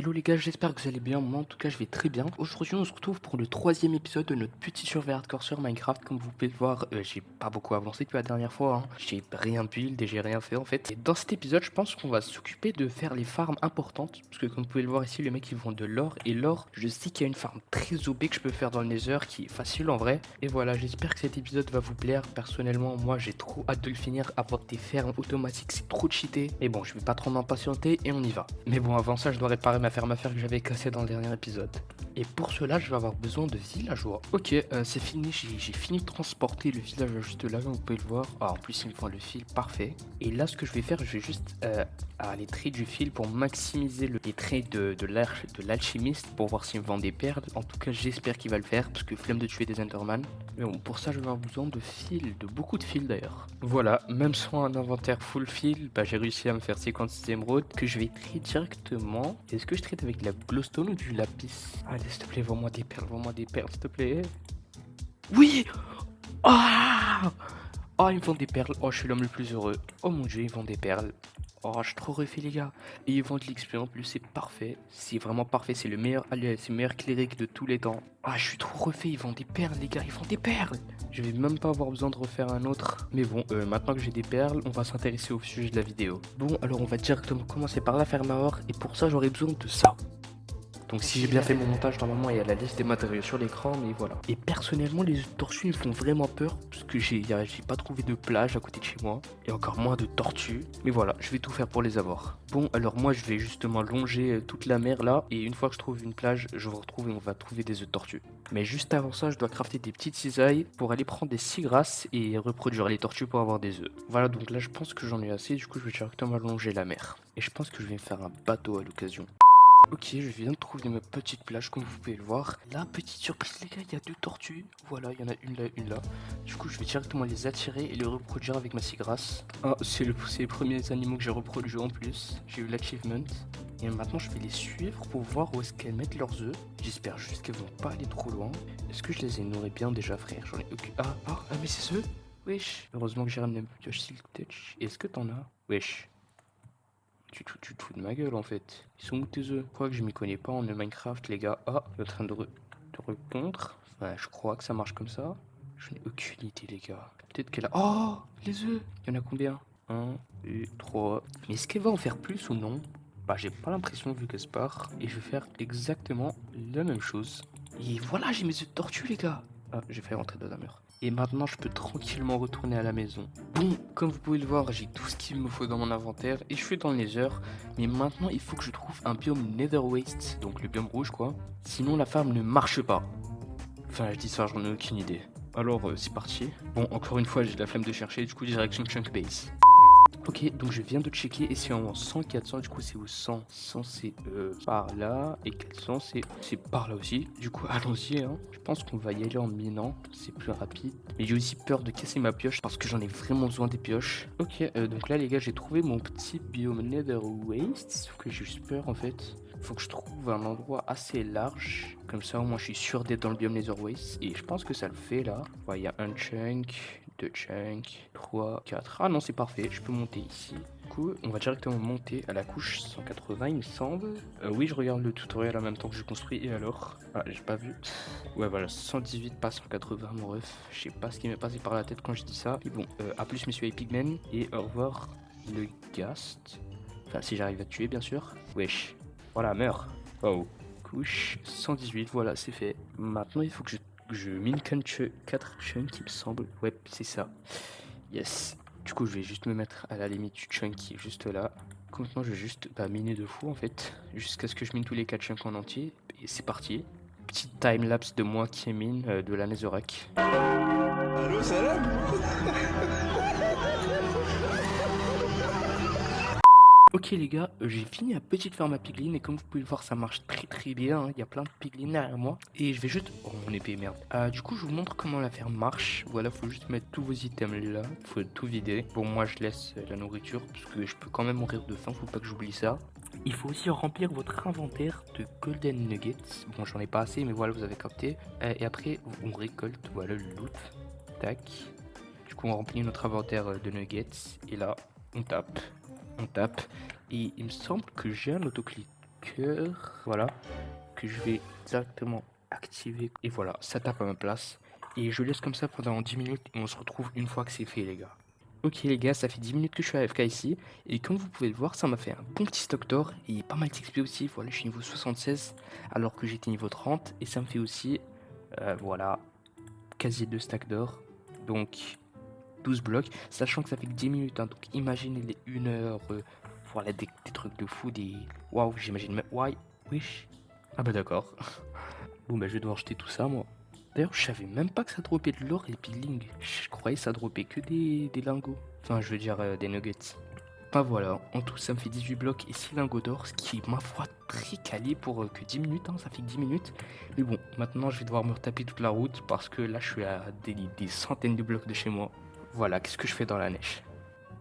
Hello les gars, j'espère que vous allez bien, moi en tout cas je vais très bien. Aujourd'hui on se retrouve pour le troisième épisode de notre petit survey hardcore sur Minecraft. Comme vous pouvez le voir, j'ai pas beaucoup avancé depuis la dernière fois, hein. J'ai rien build et j'ai rien fait en fait. Et dans cet épisode je pense qu'on va s'occuper de faire les farms importantes. Parce que comme vous pouvez le voir ici, les mecs ils vendent de l'or. Et l'or, je sais qu'il y a une farm très OP que je peux faire dans le Nether qui est facile en vrai. Et voilà, j'espère que cet épisode va vous plaire. Personnellement, moi j'ai trop hâte de le finir. Avoir des fermes automatiques, c'est trop cheaté. Mais bon, je vais pas trop m'impatienter et on y va. Mais bon, avant ça, je dois réparer ma ferme à fer que j'avais cassée dans le dernier épisode. Et pour cela, je vais avoir besoin de villageois. Ok, c'est fini, j'ai fini de transporter le villageois juste là, comme vous pouvez le voir. Ah, en plus, il me faut le fil, parfait. Et là, ce que je vais faire, je vais juste les traits du fil pour maximiser les traits de l'alchimiste pour voir s'il me vend des perles. En tout cas, j'espère qu'il va le faire, parce que flemme de tuer des Enderman. Mais bon, pour ça, je vais avoir besoin de fil, de beaucoup de fil d'ailleurs. Voilà, même sans un inventaire full fil, j'ai réussi à me faire 56 émeraudes que je vais traiter directement. Est-ce que je traite avec de la glowstone ou du lapis? Allez, s'il te plaît, vends-moi des perles, s'il te plaît. Oui! Ah! Oh, ils me vendent des perles. Oh, je suis l'homme le plus heureux. Oh mon dieu, ils vendent des perles. Oh, je suis trop refait, les gars. Et ils vendent de l'XP en plus, c'est parfait. C'est vraiment parfait, c'est le meilleur allié, c'est le meilleur cléric de tous les temps. Ah, je suis trop refait, ils vendent des perles, les gars, ils vendent des perles. Je vais même pas avoir besoin de refaire un autre. Mais bon, maintenant que j'ai des perles, on va s'intéresser au sujet de la vidéo. Bon, alors on va directement commencer par la ferme à or. Et pour ça, j'aurai besoin de ça. Donc si j'ai bien fait mon montage, normalement il y a la liste des matériaux sur l'écran, mais voilà. Et personnellement, les tortues me font vraiment peur, parce que j'ai pas trouvé de plage à côté de chez moi, et encore moins de tortues. Mais voilà, je vais tout faire pour les avoir. Bon, alors moi je vais justement longer toute la mer là, et une fois que je trouve une plage, je vous retrouve et on va trouver des œufs de tortue. Mais juste avant ça, je dois crafter des petites cisailles pour aller prendre des seagrass et reproduire les tortues pour avoir des œufs. Voilà, donc là je pense que j'en ai assez, du coup je vais directement longer la mer. Et je pense que je vais me faire un bateau à l'occasion. Ok, je viens de trouver ma petite plage, comme vous pouvez le voir. Là, petite surprise les gars, il y a deux tortues. Voilà, il y en a une là, une là. Du coup, je vais directement les attirer et les reproduire avec ma seagrass. Ah, c'est les premiers animaux que j'ai reproduits en plus. J'ai eu l'achievement. Et maintenant, je vais les suivre pour voir où est-ce qu'elles mettent leurs œufs. J'espère juste qu'elles vont pas aller trop loin. Est-ce que je les ai nourris bien déjà, frère? J'en ai aucune. Mais c'est eux? Wesh. Heureusement que j'ai ramené un pioche Silk Touch. Est-ce que t'en as? Wesh. Tu te fous de ma gueule en fait. Ils sont où tes œufs? Je crois que je m'y connais pas en Minecraft les gars. Ah, il est en train de répondre. Enfin, je crois que ça marche comme ça. Je n'ai aucune idée les gars. Peut-être qu'elle a... Oh, les œufs. Il y en a combien? 1, 2, 3. Mais est-ce qu'elle va en faire plus ou non? J'ai pas l'impression vu que se part. Et je vais faire exactement la même chose. Et voilà, j'ai mes œufs de tortue les gars. Ah, j'ai fait rentrer dans un mur. Et maintenant, je peux tranquillement retourner à la maison. Bon, comme vous pouvez le voir, j'ai tout ce qu'il me faut dans mon inventaire et je suis dans le Nether. Mais maintenant, il faut que je trouve un biome Nether Waste, donc le biome rouge quoi. Sinon, la farm ne marche pas. Enfin, je dis ça, j'en ai aucune idée. Alors, c'est parti. Bon, encore une fois, j'ai la flemme de chercher, du coup, direction Chunk Base. Ok, donc je viens de checker et c'est en 100, 400, du coup c'est où 100? 100 c'est par là et 400 c'est par là aussi. Du coup allons-y, hein. Je pense qu'on va y aller en minant, c'est plus rapide. Mais j'ai aussi peur de casser ma pioche parce que j'en ai vraiment besoin des pioches. Ok, donc là les gars j'ai trouvé mon petit biome Nether Waste, sauf que j'ai juste peur en fait. Faut que je trouve un endroit assez large, comme ça au moins je suis sûr d'être dans le biome Nether Waste. Et je pense que ça le fait là. Il y a un chunk. 2 chunks, 3, 4. Ah non, c'est parfait, je peux monter ici. Du coup, on va directement monter à la couche 180, il me semble. Oui, je regarde le tutoriel en même temps que je construis. Et alors? Ah, j'ai pas vu. Ouais, voilà, 118 pas 180, mon ref. Je sais pas ce qui m'est passé par la tête quand je dis ça. Mais bon, à plus, messieurs les pigmen. Et au revoir, le ghast. Enfin, si j'arrive à te tuer, bien sûr. Wesh. Voilà, meurs. Oh. Couche 118, voilà, c'est fait. Maintenant, il faut que je mine 4 chunks, il me semble. Ouais, c'est ça. Yes. Du coup, je vais juste me mettre à la limite du chunk qui est juste là. Maintenant, je vais juste miner de fou en fait. Jusqu'à ce que je mine tous les 4 chunks en entier. Et c'est parti. Petite timelapse de moi qui mine de la Netherrack. Allô, salam. Ok les gars, j'ai fini la petite ferme à piglin et comme vous pouvez le voir ça marche très bien, hein. Il y a plein de piglins derrière moi et je vais juste... Oh mon épée merde. Du coup je vous montre comment la ferme marche. Voilà, faut juste mettre tous vos items là, faut tout vider. Bon moi je laisse la nourriture parce que je peux quand même mourir de faim, faut pas que j'oublie ça. Il faut aussi remplir votre inventaire de golden nuggets. Bon j'en ai pas assez mais voilà vous avez capté. Et après on récolte, voilà le loot. Tac. Du coup on remplit notre inventaire de nuggets et là on tape. Et il me semble que j'ai un autoclic. cœur, voilà, que je vais directement activer. Et voilà, ça tape à ma place. Et je laisse comme ça pendant 10 minutes et on se retrouve une fois que c'est fait, les gars. Ok les gars, ça fait 10 minutes que je suis AFK ici, et comme vous pouvez le voir, ça m'a fait un bon petit stock d'or, et pas mal d'XP aussi, voilà, je suis niveau 76, alors que j'étais niveau 30, et ça me fait aussi, voilà, quasi 2 stacks d'or, donc 12 blocs, sachant que ça fait que 10 minutes, hein, donc imaginez les 1 heure, voilà, des trucs de fou, des... Waouh, j'imagine même... Why? Wish? Ah bah d'accord. Bon bah je vais devoir jeter tout ça, moi. D'ailleurs, je savais même pas que ça dropait de l'or et peeling. Je croyais que ça dropait que des lingots. Enfin, je veux dire des nuggets. Enfin voilà, en tout ça me fait 18 blocs et 6 lingots d'or, ce qui est ma foi très calé pour que 10 minutes, hein, ça fait que 10 minutes. Mais bon, maintenant je vais devoir me retaper toute la route parce que là je suis à des centaines de blocs de chez moi. Voilà, qu'est-ce que je fais dans la neige?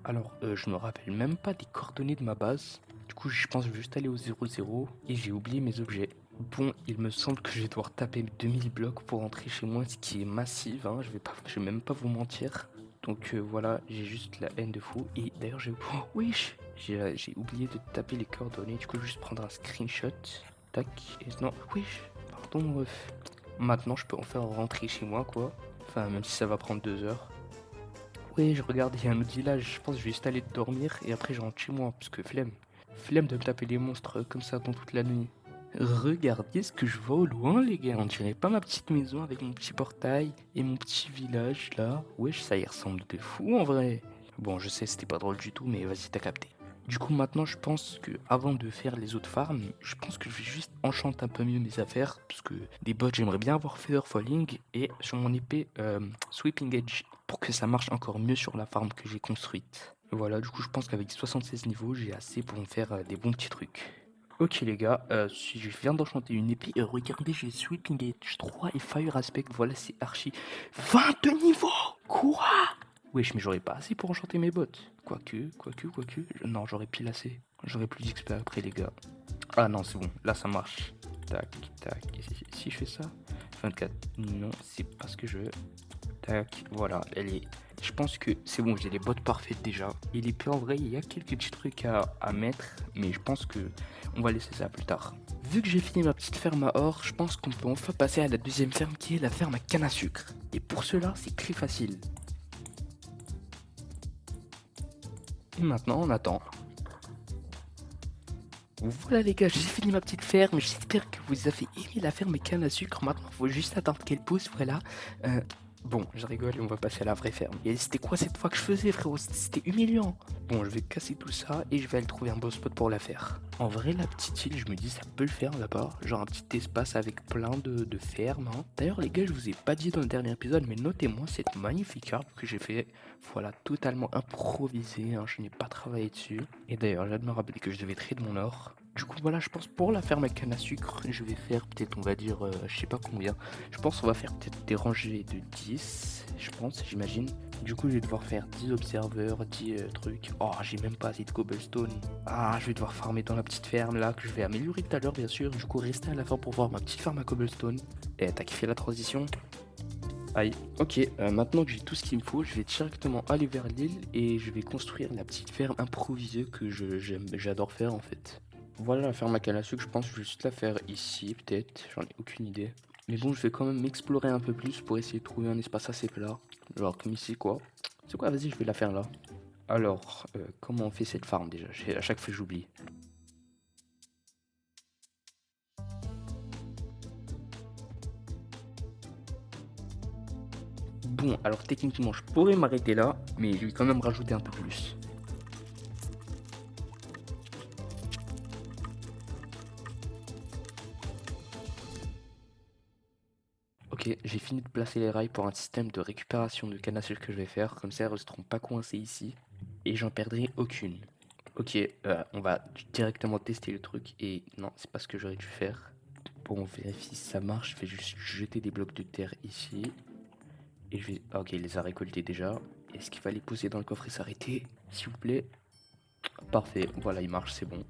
Alors, je me rappelle même pas des coordonnées de ma base. Du coup, je pense que je vais juste aller au 0-0 et j'ai oublié mes objets. Bon, il me semble que je vais devoir taper 2000 blocs pour rentrer chez moi, ce qui est massif, hein, je vais même pas vous mentir. Donc voilà, j'ai juste la haine de fou. Et d'ailleurs, wesh, j'ai oublié de taper les coordonnées, du coup, je vais juste prendre un screenshot. Tac, et non, wesh, pardon, maintenant, je peux enfin rentrer chez moi, quoi. Enfin, même si ça va prendre 2 heures. Oui, je regarde, il y a un autre village, je pense que je vais juste aller dormir et après je rentre chez moi, parce que flemme. Flemme de me taper des monstres comme ça dans toute la nuit. Regardez ce que je vois au loin, les gars. On dirait pas ma petite maison avec mon petit portail et mon petit village là. Wesh, ça y ressemble de fou en vrai. Bon, je sais, c'était pas drôle du tout, mais vas-y, t'as capté. Du coup, maintenant, je pense que avant de faire les autres farms, je pense que je vais juste enchanter un peu mieux mes affaires. Parce que des bots, j'aimerais bien avoir Feather Falling et sur mon épée Sweeping Edge pour que ça marche encore mieux sur la farm que j'ai construite. Voilà, du coup, je pense qu'avec 76 niveaux, j'ai assez pour me faire des bons petits trucs. Ok les gars, si je viens d'enchanter une épée, regardez, j'ai Sweeping Edge 3 et Fire Aspect, voilà, c'est archi 22 niveaux. Quoi? Wesh, mais j'aurais pas assez pour enchanter mes bottes. Quoique. Non, j'aurais pile assez. J'aurais plus d'XP après, les gars. Ah non, c'est bon, là ça marche. Tac, tac. Et si je fais ça 24. Non, c'est pas ce que je veux. Tac, voilà, elle est. Je pense que c'est bon, j'ai les bottes parfaites déjà. Et les en vrai, il y a quelques petits trucs à mettre, mais je pense que on va laisser ça plus tard. Vu que j'ai fini ma petite ferme à or, je pense qu'on peut enfin passer à la deuxième ferme qui est la ferme à canne à sucre. Et pour cela, c'est très facile. Et maintenant, on attend. Voilà les gars, j'ai fini ma petite ferme. J'espère que vous avez aimé la ferme à canne à sucre. Maintenant, il faut juste attendre qu'elle pousse, voilà. Bon, je rigole et on va passer à la vraie ferme. Et c'était quoi cette fois que je faisais, frérot? C'était humiliant. Bon, je vais casser tout ça et je vais aller trouver un beau spot pour la faire. En vrai, la petite île, je me dis, ça peut le faire là-bas. Genre un petit espace avec plein de fermes, hein. D'ailleurs, les gars, je vous ai pas dit dans le dernier épisode, mais notez-moi cette magnifique arbre que j'ai fait. Voilà, totalement improvisé, hein. Je n'ai pas travaillé dessus. Et d'ailleurs, j'ai de me rappeler que je devais trader mon or. Du coup, voilà, je pense pour la ferme à canne à sucre, je vais faire peut-être, on va dire, je sais pas combien. Je pense qu'on va faire peut-être des rangées de 10, je pense, j'imagine. Du coup, je vais devoir faire 10 observeurs, 10 trucs. Oh, j'ai même pas assez de cobblestone. Ah, je vais devoir farmer dans la petite ferme là, que je vais améliorer tout à l'heure, bien sûr. Du coup, restez à la fin pour voir ma petite ferme à cobblestone. Et t'as kiffé la transition? Aïe, ok, maintenant que j'ai tout ce qu'il me faut, je vais directement aller vers l'île et je vais construire la petite ferme improvisée que j'adore faire en fait. Voilà la ferme à canne à sucre, je pense que je vais juste la faire ici, peut-être, j'en ai aucune idée. Mais bon, je vais quand même m'explorer un peu plus pour essayer de trouver un espace assez plat. Genre comme ici, quoi. C'est quoi, vas-y, je vais la faire là. Alors, comment on fait cette farm déjà? À chaque fois, j'oublie. Bon, alors techniquement, je pourrais m'arrêter là, mais je vais quand même rajouter un peu plus. Ok, j'ai fini de placer les rails pour un système de récupération de canne à sucre que je vais faire, comme ça elles resteront pas coincées ici, et j'en perdrai aucune. Ok, on va directement tester le truc, et non, c'est pas ce que j'aurais dû faire. Bon, on vérifie si ça marche, je vais juste jeter des blocs de terre ici, et je vais... Ok, il les a récoltés déjà. Est-ce qu'il va les poser dans le coffre et s'arrêter, s'il vous plaît? Parfait, voilà, il marche, c'est bon.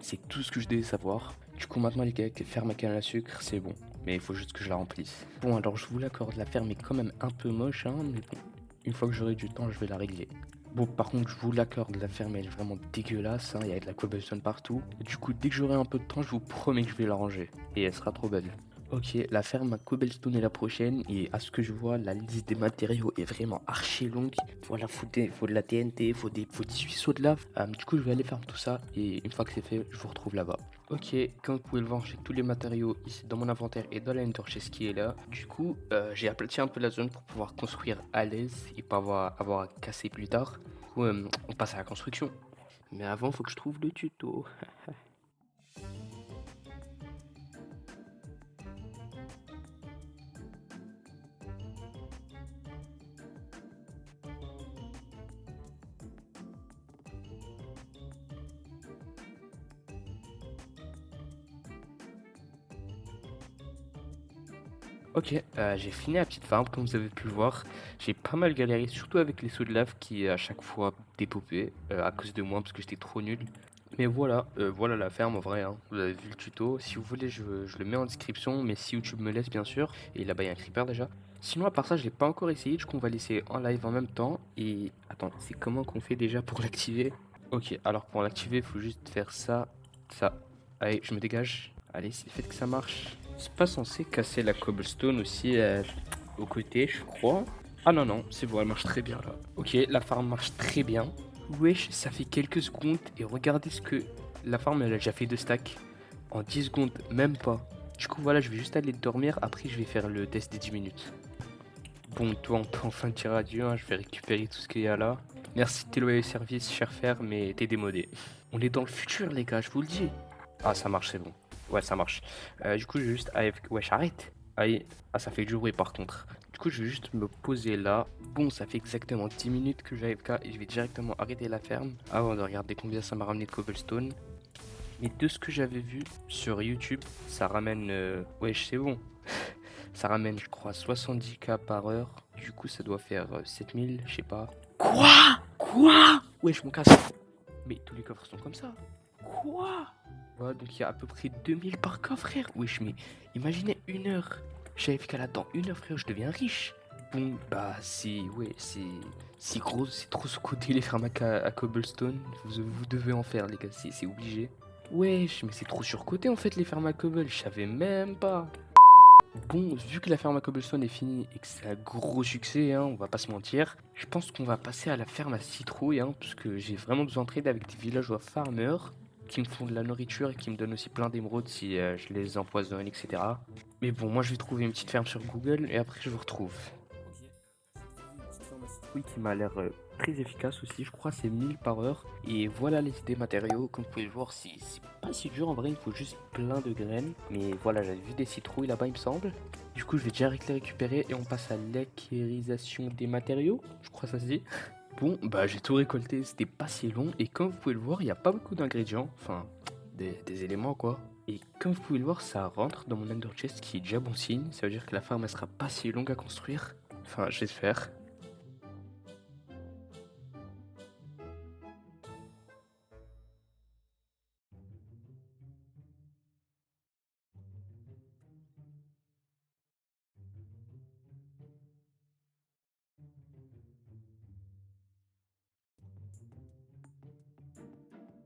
C'est tout ce que je devais savoir. Du coup, maintenant, les gars, que faire ma canne à sucre, c'est bon. Mais il faut juste que je la remplisse. Bon, alors je vous l'accorde, la ferme est quand même un peu moche, hein, mais bon, une fois que j'aurai du temps, je vais la régler. Bon, par contre, je vous l'accorde, la ferme elle est vraiment dégueulasse, hein, il y a de la cobblestone partout. Et du coup, dès que j'aurai un peu de temps, je vous promets que je vais la ranger. Et elle sera trop belle. Ok, la ferme à cobblestone est la prochaine. Et à ce que je vois, la liste des matériaux est vraiment archi longue. Voilà, faut de la TNT, faut 18 seaux de lave. Du coup, je vais aller faire tout ça. Et une fois que c'est fait, je vous retrouve là-bas. Ok, comme vous pouvez le voir, j'ai tous les matériaux ici dans mon inventaire et dans la ce qui est là. Du coup, j'ai aplati un peu la zone pour pouvoir construire à l'aise et pas avoir à casser plus tard. Du coup, on passe à la construction. Mais avant, faut que je trouve le tuto. Ok, j'ai fini la petite farm comme vous avez pu le voir. J'ai pas mal galéré, surtout avec les sauts de lave qui à chaque fois dépopaient à cause de moi parce que j'étais trop nul. Mais voilà, voilà la ferme en vrai, hein. Vous avez vu le tuto. Si vous voulez, je le mets en description, mais si YouTube me laisse bien sûr. Et là-bas il y a un creeper déjà. Sinon à part ça, je l'ai pas encore essayé, du coup on va laisser en live en même temps. Et attends, c'est comment qu'on fait déjà pour l'activer? Ok, alors pour l'activer, il faut juste faire ça, ça. Allez, je me dégage. Allez, c'est fait que ça marche. C'est pas censé casser la cobblestone aussi au côté, je crois. Ah non, non, c'est bon, elle marche très bien là. Ok, la farm marche très bien. Wesh, ça fait quelques secondes et regardez ce que la farm elle a déjà fait de stack. En 10 secondes, même pas. Du coup, voilà, je vais juste aller dormir. Après, je vais faire le test des 10 minutes. Bon, toi, on peut enfin dire adieu. Hein. Je vais récupérer tout ce qu'il y a là. Merci de tes loyaux services, cher frère, mais t'es démodé. On est dans le futur, les gars, je vous le dis. Ah, ça marche, c'est bon. Ouais, ça marche. Du coup, je vais juste AFK. Wesh, arrête. Allez. Ah, ça fait du bruit par contre. Du coup, je vais juste me poser là. Bon, ça fait exactement 10 minutes que j'ai AFK et je vais directement arrêter la ferme avant de regarder combien ça m'a ramené de cobblestone. Mais de ce que j'avais vu sur YouTube, ça ramène. Wesh, c'est bon. Ça ramène, je crois, 70k par heure. Du coup, ça doit faire 7000, je sais pas. Quoi? Quoi? Wesh, mon casse. Mais tous les coffres sont comme ça. Quoi? Ouais, donc il y a à peu près 2000 par coffre, frère. Wesh, mais imaginez une heure. J'avais fait qu'à là-dedans, une heure, frère, je deviens riche. Bon, bah, c'est gros, c'est trop sous-côté les fermes à cobblestone. Vous devez en faire, les gars, c'est obligé. Wesh, mais c'est trop surcoté en fait, les fermes à cobble. Je savais même pas. Bon, vu que la ferme à cobblestone est finie et que c'est un gros succès, hein, on va pas se mentir, je pense qu'on va passer à la ferme à citrouille, hein, parce que j'ai vraiment besoin de trade avec des villageois farmers qui me font de la nourriture et qui me donnent aussi plein d'émeraudes si je les empoisonne, etc. Mais bon, moi je vais trouver une petite ferme sur Google et après je vous retrouve. Oui, qui m'a l'air très efficace aussi, je crois c'est 1000 par heure. Et voilà les idées matériaux, comme vous pouvez le voir, c'est pas si dur en vrai, il faut juste plein de graines. Mais voilà, j'avais vu des citrouilles là-bas il me semble. Du coup je vais direct les récupérer et on passe à l'acquisition des matériaux, je crois ça se dit. Bon, bah j'ai tout récolté, c'était pas si long et comme vous pouvez le voir, il n'y a pas beaucoup d'ingrédients, enfin des éléments quoi. Et comme vous pouvez le voir, ça rentre dans mon Ender Chest qui est déjà bon signe, ça veut dire que la farm elle sera pas si longue à construire. Enfin, j'espère.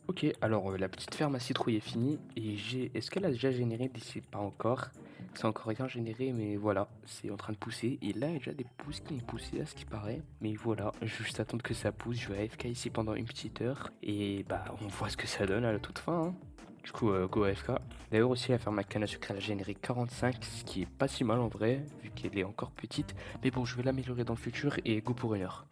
Ok, alors la petite ferme à citrouille est finie et j'ai. Est-ce qu'elle a déjà généré d'ici? Pas encore. C'est encore rien généré, mais voilà, c'est en train de pousser. Et là, il y a déjà des pousses qui ont poussé à ce qui paraît. Mais voilà, je vais juste attendre que ça pousse. Je vais AFK ici pendant une petite heure. Et bah, on voit ce que ça donne à la toute fin. Hein. Du coup, go AFK. D'ailleurs, aussi, la ferme à canne à sucre, elle a généré 45, ce qui est pas si mal en vrai, vu qu'elle est encore petite. Mais bon, je vais l'améliorer dans le futur et go pour une heure.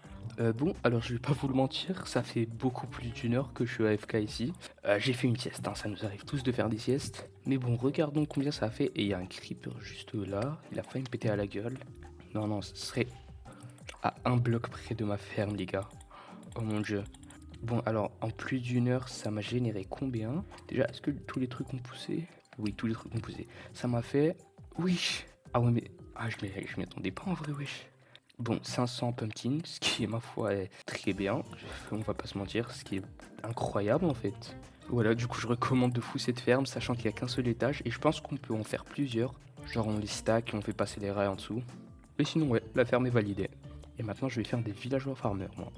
Bon, alors je vais pas vous le mentir, ça fait beaucoup plus d'une heure que je suis AFK ici. J'ai fait une sieste, hein, ça nous arrive tous de faire des siestes. Mais bon, regardons combien ça a fait. Et il y a un creeper juste là, il a failli me péter à la gueule. Non, non, ce serait à un bloc près de ma ferme, les gars. Oh mon dieu. Bon, alors en plus d'une heure, ça m'a généré combien? Déjà, est-ce que tous les trucs ont poussé? Oui, tous les trucs ont poussé. Ça m'a fait. Oui. Ah ouais, mais. Ah, je m'y attendais pas en vrai, wesh. Bon, 500 pumpkins, ce qui est ma foi est très bien, on va pas se mentir, ce qui est incroyable en fait. Voilà, du coup je recommande de fou cette ferme, sachant qu'il n'y a qu'un seul étage, et je pense qu'on peut en faire plusieurs. Genre on les stack et on fait passer les rails en dessous. Mais sinon ouais, la ferme est validée. Et maintenant je vais faire des villageois farmers moi.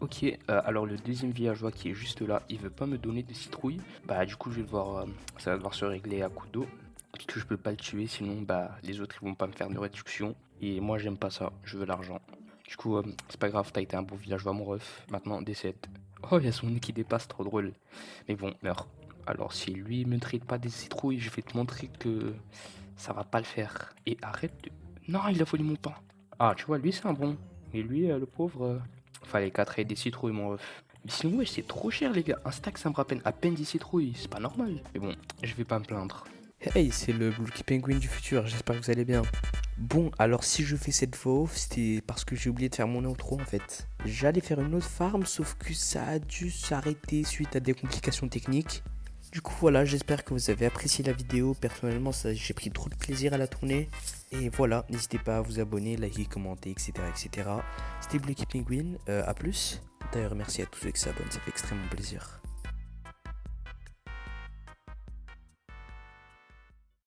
Ok, alors le deuxième villageois qui est juste là, il veut pas me donner de citrouille. Bah du coup je vais devoir, ça va devoir se régler à coup d'eau. Parce que je peux pas le tuer, sinon bah les autres ils vont pas me faire de réduction. Et moi j'aime pas ça, je veux l'argent. Du coup c'est pas grave, t'as été un bon villageois mon ref. Maintenant décède. Oh il y a son nez qui dépasse, trop drôle. Mais bon, meurs. Alors si lui me traite pas des citrouilles, je vais te montrer que ça va pas le faire. Et arrête de... Non, il a volé mon pain. Ah tu vois, lui c'est un bon. Et lui le pauvre... Fallait qu'à traiter des citrouilles, mon ref. Mais sinon, ouais, c'est trop cher, les gars. Un stack, ça me rappelle à peine 10 citrouilles. C'est pas normal. Mais bon, je vais pas me plaindre. Hey, c'est le Blue Penguin du futur, j'espère que vous allez bien. Bon, alors si je fais cette voix off, c'était parce que j'ai oublié de faire mon outro en fait. J'allais faire une autre farm, sauf que ça a dû s'arrêter suite à des complications techniques. Du coup voilà, j'espère que vous avez apprécié la vidéo. Personnellement, j'ai pris trop de plaisir à la tourner. Et voilà, n'hésitez pas à vous abonner, liker, commenter, etc. etc. C'était Blue Penguin, à plus. D'ailleurs, merci à tous ceux qui s'abonnent, ça fait extrêmement plaisir.